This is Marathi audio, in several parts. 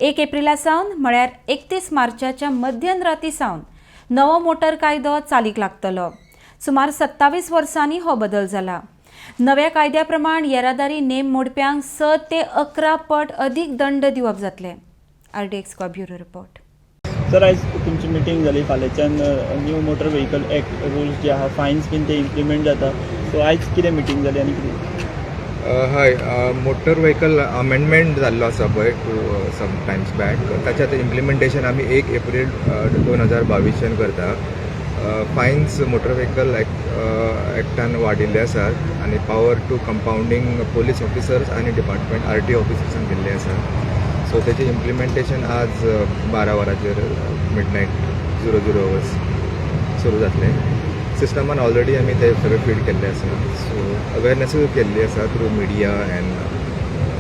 1 एप्रिला सावन म्हळ्यार 31 मार्चाच्या मध्यराती सावन नवो मोटर कायदो चालीक लागतलो। सुमार 27 वर्सांनी हो बदल जाला। नव्या कायद्या प्रमाण येरादारी नेम मोडप्यांक 6 ते 11 पट अधिक दंड दिवप जातले। RDX bureau report. सर, आज तुमची मिटींग जाली, फाल्यांच्यान new motor vehicle act rules जे आहा फायन्स बीन ते इम्प्लिमेंट जाता। सो आयज कितें मिटींग जाली आनी कितें? हय, मोटर व्हेकल अमेंडमेंट जाल्लो आसा पळय सम टायम्स बॅक, ताचें आतां इम्प्लिमेंटेशन आमी 1 एप्रील 2022 करता। फायन्स मोटर व्हेकल एक्टान वाडिल्ले आसात आनी पावर टू कंपाउंडींग पोलीस ऑफिसर्स आनी डिपार्टमेंट RTO ऑफिसर्सांक दिल्ले आसा। सो तेचें इम्प्लिमेंटेशन आज 12 वरांचेर मिडनायट 00 hours सुरू जातलें। सिस्टमान ऑलरेडी आमी ते सगळे फीड केल्ले आसा। सो अवेरनेसूय केल्ली आसा through media end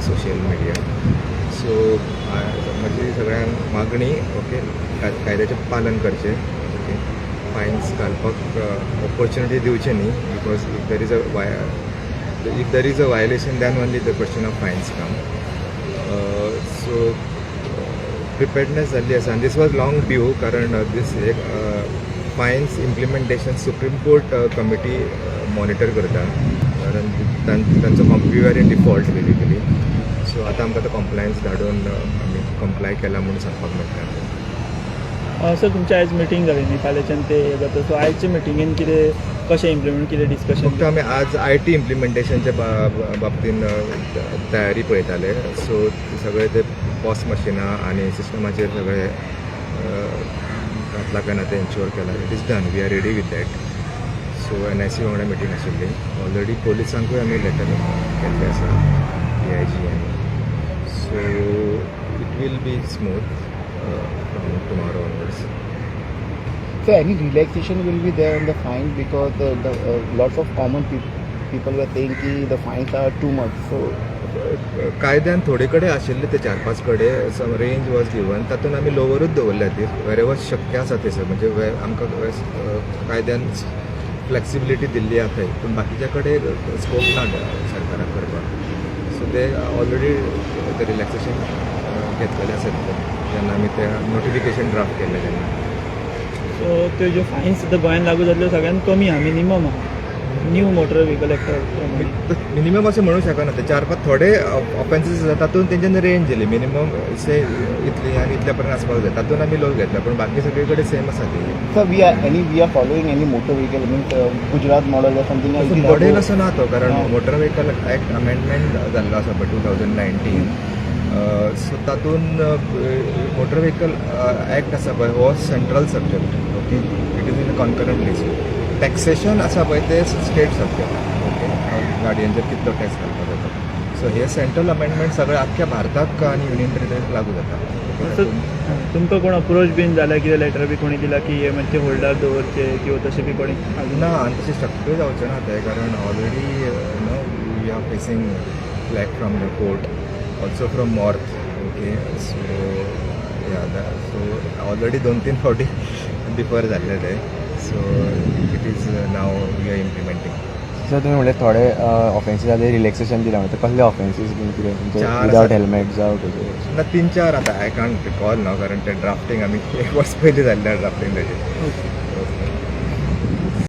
social media. So म्हजी सगळ्यांक मागणी ओके कायद्याचें पालन करचें, ओके फायन्स घालपाक ऑपॉर्च्युनिटी दिवचे न्ही, because if there is a violation then only the question of fines come. So preparedness जाल्ली आसा आनी दीस वॉज लाँग ड्यू, कारण दीस एक finance implementation Supreme Court committee monitor करता, कारण तांचो we are in default basically. So आतां आमकां तो कम्प्लायन्स धाडून आमी कंप्लाय केला म्हणून सांगपाक मेळटा। सर, तुमची आयज मिटींग जाली न्ही, फाल्यांच्यान ते हे जाता। सो आयच्या मिटिंगेन कितें कशें इम्प्लिमेंट कितें डिस्कशन? फक्त आमी आज IT इम्प्लिमेंटेशनच्या बाबतीन तयारी पळयताले। सो सगळे ते पॉस मशिनां आनी सिस्टमाचेर सगळे घातला काय ना ते एन्श्योर केला। It is done, we are ready with that. So NIC वांगडा मिटींग आशिल्ली, ऑलरेडी पोलिसांकूय आमी लेटर केल्लें आसा, DIG आनी। So it will be smooth from tomorrow onwards. So any relaxation will be there on the fine, because lots of common people were saying कि the fines are too much. So कायद्यान थोडे कडेन आशिल्ले ते 4-5 कडेन सम रेंज वॉज गिवन, तातूंत आमी लोवरूच दवरल्या ती वेरेवर शक्य आसा थंयसर, म्हणजे आमकां कायद्यान फ्लेक्सिबिलिटी दिल्ली आसा थंय, पूण बाकीच्या कडेन स्कोप ना सरकाराक करपाक। सो ते ऑलरेडी ते रिलॅक्सेशन घेतलेले आसात जेन्ना आमी ते नोटिफिकेशन ड्राफ्ट केल्ले तेन्ना। सो त्यो ज्यो फायन्स सुद्दां गोंयांत लागू जाल्ल्यो सगळ्यान कमी आहा, मिनिमम आहा न्यू मोटर व्हेकल एक्टा मिनिमम अशें म्हणूंक शकना ते 4-5 थोडे ऑफेन्सीस आसा तातूंत तेंच्यानी रेंज दिली, मिनिमम से इतली आनी इतल्या पर्यंत आसपाक जाय, तातूंत आमी लोक घेतला, पूण बाकी सगळे कडेन सेम आसा ती। sir, we are following any motor vehicle, means Gujarat model or something else? Model असो ना तो, कारण मोटर व्हेकल एक्ट अमेंडमेंट जाल्लो आसा पळय 2019। सो तातूंत मोटर व्हेकल एक्ट आसा पळय हो central subject, okay it is in a concurrent list. Taxation आसा पळय ते स्टेट सब्जेक्ट, ओके गाडयांचेर कितलो टॅक्स घालपाक जाता। सो हे सेंट्रल अमेंडमेंट सगळे आख्ख्या भारताक आनी युनियन टेरिटरीक लागू जाता। तुमकां कोण अप्रोच बीन जाला, कितें लेटर बी कोणी दिला की हे म्हणजे होल्डार दवरचे किंवा तशें बी कोणी? ना, आनी तशें शक्य जावचें ना तें, कारण already we are facing flag from the court, also from north, okay so already 2-3 फावटी डिफर जाल्ले ते। So it is now we are implementing. Sir, तुम्ही म्हणले थोडे ऑफेन्सीस जाले रिलॅक्सेशन दिला, म्हणजे कसले ऑफेन्सीस बीन कितें विदाउट हेल्मेट जावं तशें? ना 3-4 आतां आय कांट रिकॉल ना, कारण ते ड्राफ्टींग आमी 1 वर्स पयलीं जाल्लें ड्राफ्टींग ताचें।